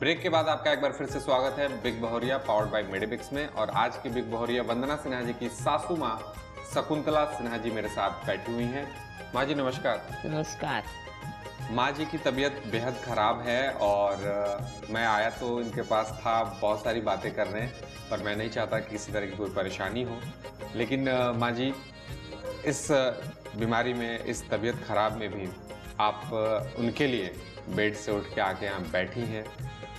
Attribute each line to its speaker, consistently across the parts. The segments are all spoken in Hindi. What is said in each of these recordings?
Speaker 1: ब्रेक के बाद आपका एक बार फिर से स्वागत है बिग बहोरिया पावर्ड बाय मेडिबिक्स में। और आज की बिग बहोरिया वंदना सिन्हा जी की सासू माँ शकुंतला सिन्हा जी मेरे साथ बैठी हुई हैं। माँ जी नमस्कार।
Speaker 2: नमस्कार।
Speaker 1: माँ जी की तबीयत बेहद खराब है और मैं आया तो इनके पास था बहुत सारी बातें करने, पर मैं नहीं चाहता कि किसी तरह की कोई परेशानी हो। लेकिन माँ जी इस बीमारी में, इस तबीयत खराब में भी आप उनके लिए बेड से उठ के आके यहाँ बैठी हैं।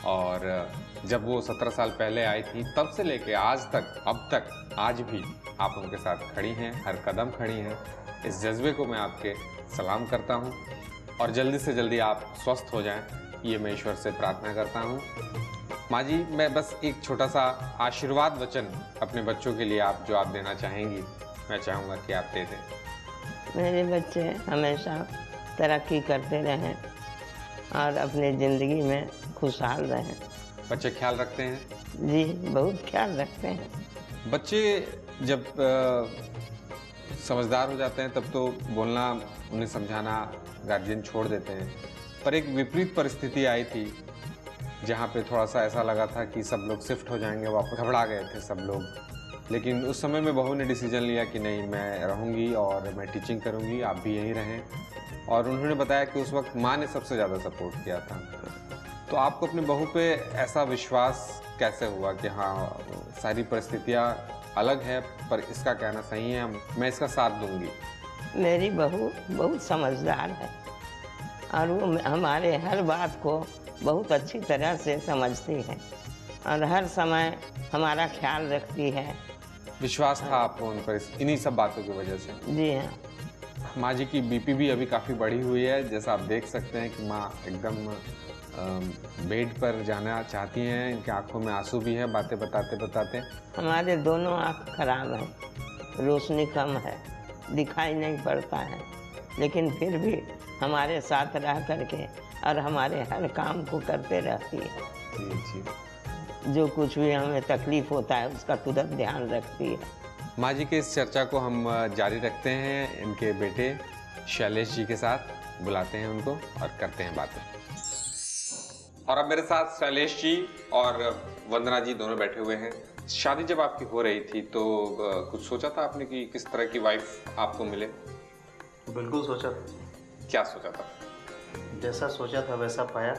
Speaker 1: और जब वो 17 साल पहले आई थी तब से लेके आज तक, अब तक, आज भी आप उनके साथ खड़ी हैं, हर कदम खड़ी हैं। इस जज्बे को मैं आपके सलाम करता हूँ और जल्दी से जल्दी आप स्वस्थ हो जाएं, ये मैं ईश्वर से प्रार्थना करता हूँ। माँ जी मैं बस एक छोटा सा आशीर्वाद वचन अपने बच्चों के लिए आप जो आप देना चाहेंगी, मैं चाहूँगा कि आप दे दें।
Speaker 2: मेरे बच्चे हमेशा तरक्की करते रहें और अपनी ज़िंदगी में खुशहाल रहें।
Speaker 1: बच्चे ख्याल रखते हैं?
Speaker 2: जी बहुत ख्याल रखते हैं।
Speaker 1: बच्चे जब समझदार हो जाते हैं तब तो बोलना, उन्हें समझाना गार्जियन छोड़ देते हैं। पर एक विपरीत परिस्थिति आई थी जहाँ पे थोड़ा सा ऐसा लगा था कि सब लोग शिफ्ट हो जाएंगे, वापस घबरा गए थे सब लोग। लेकिन उस समय में बहू ने डिसीजन लिया कि नहीं, मैं रहूँगी और मैं टीचिंग करूँगी, आप भी यहीं रहें। और उन्होंने बताया कि उस वक्त माँ ने सबसे ज़्यादा सपोर्ट किया था। तो आपको अपनी बहू पे ऐसा विश्वास कैसे हुआ कि हाँ सारी परिस्थितियाँ अलग है पर इसका कहना सही है, मैं इसका साथ दूंगी?
Speaker 2: मेरी बहू बहुत समझदार है और वो हमारे हर बात को बहुत अच्छी तरह से समझती है और हर समय हमारा ख्याल रखती है।
Speaker 1: विश्वास था आपको उन पर इन्हीं सब बातों की वजह से?
Speaker 2: जी हाँ।
Speaker 1: माँ जी की बीपी भी अभी काफ़ी बढ़ी हुई है, जैसा आप देख सकते हैं कि माँ एकदम बेड पर जाना चाहती हैं, इनकी आंखों में आंसू भी है बातें बताते बताते।
Speaker 2: हमारे दोनों आँख खराब हैं, रोशनी कम है, दिखाई नहीं पड़ता है, लेकिन फिर भी हमारे साथ रह करके और हमारे हर काम को करते रहती है।
Speaker 1: जी जी।
Speaker 2: जो कुछ भी हमें तकलीफ होता है उसका तुरंत ध्यान रखती है।
Speaker 1: माँ जी के इस चर्चा को हम जारी रखते हैं इनके बेटे शैलेश जी के साथ, बुलाते हैं उनको और करते हैं बातें। और अब मेरे साथ शैलेश जी और वंदना जी दोनों बैठे हुए हैं। शादी जब आपकी हो रही थी तो कुछ सोचा था आपने कि किस तरह की वाइफ आपको मिले?
Speaker 3: बिल्कुल सोचा था।
Speaker 1: क्या सोचा था?
Speaker 3: जैसा सोचा था वैसा पाया।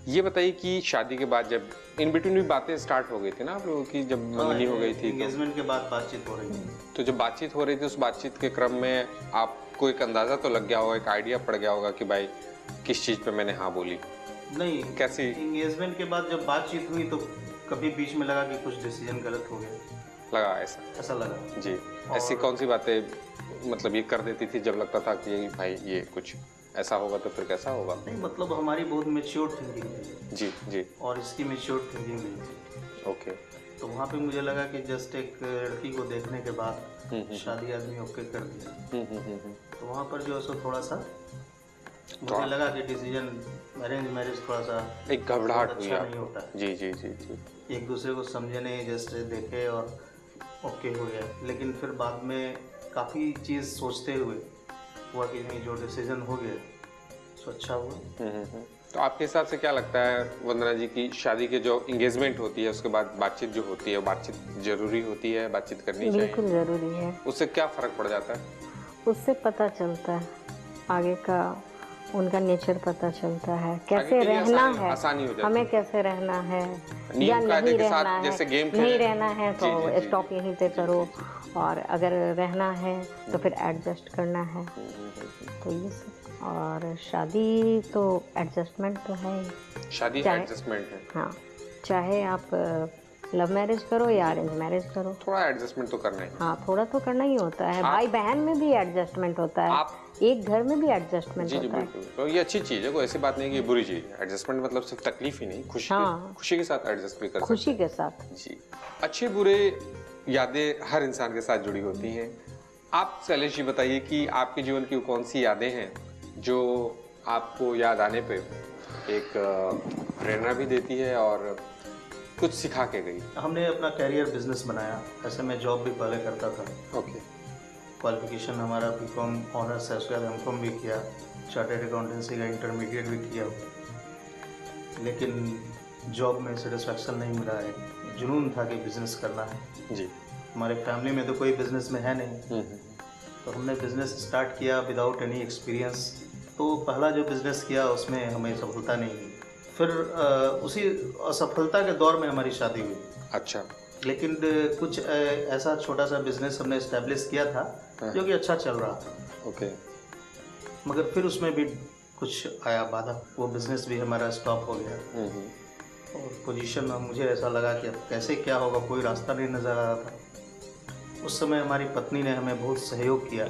Speaker 1: ये बताइए कि शादी के बाद जब इन बिटवीन भी बातें स्टार्ट हो गई थी ना आप लोगों की, जब मंगनी हो गई थी,
Speaker 3: एंगेजमेंट के बाद बातचीत हो रही थी।
Speaker 1: तो जब बातचीत हो रही थी उस बातचीत के क्रम में आपको एक अंदाजा तो लग गया होगा, एक आइडिया पड़ गया होगा कि भाई किस चीज़ पे मैंने हाँ बोली?
Speaker 3: नहीं,
Speaker 1: कैसी?
Speaker 3: एंगेजमेंट के बाद जब बातचीत हुई तो कभी बीच में लगा कि कुछ डिसीजन गलत हो गया।
Speaker 1: लगा ऐसा
Speaker 3: लगा
Speaker 1: जी। ऐसी कौन सी बातें मतलब ये कर देती थी जब लगता था कि भाई ये कुछ ऐसा होगा तो फिर कैसा होगा?
Speaker 3: नहीं, मतलब हमारी बहुत मेच्योर थिंकिंग थी।
Speaker 1: जी जी।
Speaker 3: और इसकी मेच्योर थिंकिंग नहीं थी।
Speaker 1: ओके।
Speaker 3: तो वहाँ पे मुझे लगा कि जस्ट एक लड़की को देखने के बाद शादी आदमी ओके कर दिया। तो वहाँ पर जो है सो थोड़ा सा मुझे लगा कि डिसीजन अरेंज मैरिज थोड़ा सा
Speaker 1: एक घबराहट हुई
Speaker 3: अच्छा नहीं होता है।
Speaker 1: जी जी जी जी।
Speaker 3: एक दूसरे को समझे नहीं, जस्ट देखे और ओके हो गया। लेकिन फिर बाद में काफ़ी चीज़ सोचते हुए हुआ कि नहीं, जो डिसीजन हो गया सो अच्छा हुआ।
Speaker 1: तो आपके हिसाब से क्या लगता है वंदना जी की शादी के जो एंगेजमेंट होती है उसके बाद बातचीत जो होती है, बातचीत जरूरी होती है, बातचीत करनी चाहिए?
Speaker 4: बिल्कुल ज़रूरी है।
Speaker 1: उससे क्या फ़र्क पड़ जाता है?
Speaker 4: उससे पता चलता है आगे का, उनका नेचर पता चलता है, कैसे रहना है,
Speaker 1: आसानी हो जाती
Speaker 4: हमें कैसे रहना है या नहीं रहना है।
Speaker 1: जैसे गेम
Speaker 4: नहीं रहना है तो स्टॉप यहीं पे करो, और अगर रहना है तो फिर एडजस्ट करना है। तो ये सब, और शादी तो एडजस्टमेंट तो है ही।
Speaker 1: शादी एडजस्टमेंट है।
Speaker 4: हाँ, चाहे आप लव मैरिज करो या अरेंज मैरिज करो,
Speaker 1: थोड़ा एडजस्टमेंट तो करना है।
Speaker 4: हाँ, थोड़ा तो करना ही होता है। भाई बहन में भी एडजस्टमेंट होता है, एक घर में भी एडजस्टमेंट होता है।
Speaker 1: तो ये अच्छी चीज़ है, कोई ऐसी बात नहीं कि ये बुरी चीज़ है। एडजस्टमेंट मतलब सिर्फ तकलीफ ही नहीं, खुशी खुशी के साथ एडजस्ट भी कर सकते हैं।
Speaker 4: खुशी के साथ
Speaker 1: जी। अच्छे बुरे यादें हर इंसान के साथ जुड़ी होती हैं। आप शैलेश जी बताइए कि आपके जीवन की कौन सी यादें हैं जो आपको याद आने पे एक प्रेरणा भी देती है और कुछ सिखा के गई?
Speaker 3: हमने अपना कैरियर बिजनेस बनाया। ऐसे मैं जॉब भी पहले करता था।
Speaker 1: ओके।
Speaker 3: क्वालिफिकेशन हमारा बीकॉम ऑनर्स है, उसके बाद एमकॉम भी किया, चार्टर्ड अकाउंटेंसी का इंटरमीडिएट भी किया। लेकिन जॉब में सेटिस्फैक्शन नहीं मिला है, जुनून था कि बिजनेस करना है।
Speaker 1: जी।
Speaker 3: हमारे फैमिली में तो कोई बिजनेस में है नहीं, तो हमने बिजनेस स्टार्ट किया विदाउट एनी एक्सपीरियंस। तो पहला जो बिजनेस किया उसमें हमें सफलता नहीं मिली। फिर उसी असफलता के दौर में हमारी शादी हुई।
Speaker 1: अच्छा।
Speaker 3: लेकिन कुछ ऐसा छोटा सा बिजनेस हमने इस्टेब्लिश किया था जो कि अच्छा चल रहा था।
Speaker 1: ओके।
Speaker 3: मगर फिर उसमें भी कुछ आया बाधा, वो बिजनेस भी हमारा स्टॉप हो गया। और पोजीशन में मुझे ऐसा लगा कि अब कैसे क्या होगा, कोई रास्ता नहीं नज़र आ रहा था। उस समय हमारी पत्नी ने हमें बहुत सहयोग किया।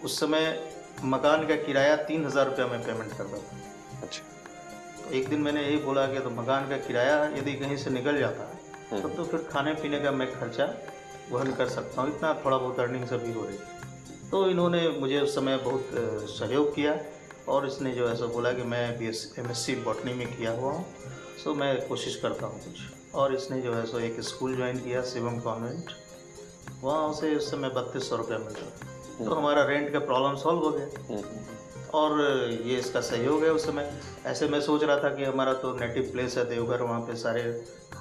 Speaker 3: उस समय मकान का किराया 3,000 रुपया मैं पेमेंट करता था।
Speaker 1: अच्छा।
Speaker 3: तो एक दिन मैंने यही बोला कि तो मकान का किराया यदि कहीं से निकल जाता है तब तो फिर खाने पीने का मैं खर्चा वहन कर सकता हूँ, इतना थोड़ा बहुत अर्निंग सभी हो रही। तो इन्होंने मुझे उस समय बहुत सहयोग किया और इसने जो है सो बोला कि मैं MSc बॉटनी में किया हुआ हूँ, सो मैं कोशिश करता हूँ कुछ। और इसने जो है सो एक स्कूल ज्वाइन किया, शिवम कॉन्वेंट। वहाँ से उस समय 3200 रुपया मिलता, तो हमारा रेंट का प्रॉब्लम सॉल्व हो गया। और ये इसका सहयोग है। उस समय ऐसे मैं सोच रहा था कि हमारा तो नेटिव प्लेस है देवघर, वहाँ पे सारे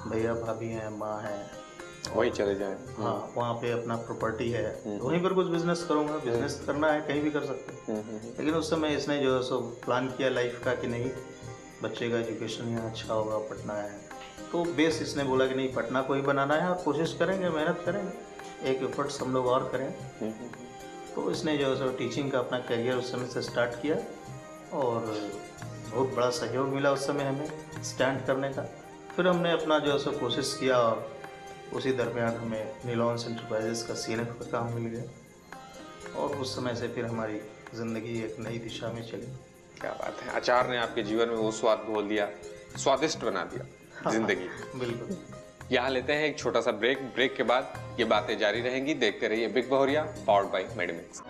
Speaker 3: भैया भाभी हैं, माँ है,
Speaker 1: वहीं चले जाएं।
Speaker 3: हाँ वहाँ पे अपना प्रॉपर्टी है, वहीं पर कुछ बिजनेस करूँगा। बिजनेस करना है कहीं भी कर सकते हैं। लेकिन उस समय इसने जो है सो प्लान किया लाइफ का कि नहीं, बच्चे का एजुकेशन यहाँ अच्छा होगा, पटना है। तो बेस इसने बोला कि नहीं, पटना को ही बनाना है और कोशिश करेंगे, मेहनत करेंगे, एक एफर्ट्स हम लोग और करें। तो इसने जो है सो टीचिंग का अपना करियर उस समय से स्टार्ट किया और बहुत बड़ा सहयोग मिला उस समय हमें स्टैंड करने का। फिर हमने अपना जो है सो कोशिश किया और उसी दरमियान हमें नीलॉन्स एंटरप्राइजेस का CNF का काम मिल गया और उस समय से फिर हमारी ज़िंदगी एक नई दिशा में चली।
Speaker 1: क्या बात है, अचार ने आपके जीवन में वो स्वाद घोल दिया, स्वादिष्ट बना दिया जिंदगी।
Speaker 3: बिल्कुल।
Speaker 1: यहाँ लेते हैं एक छोटा सा ब्रेक के बाद ये बातें जारी रहेंगी। देखते रहिए बिग बहोरिया, पावर्ड बाय मेडिमिक्स।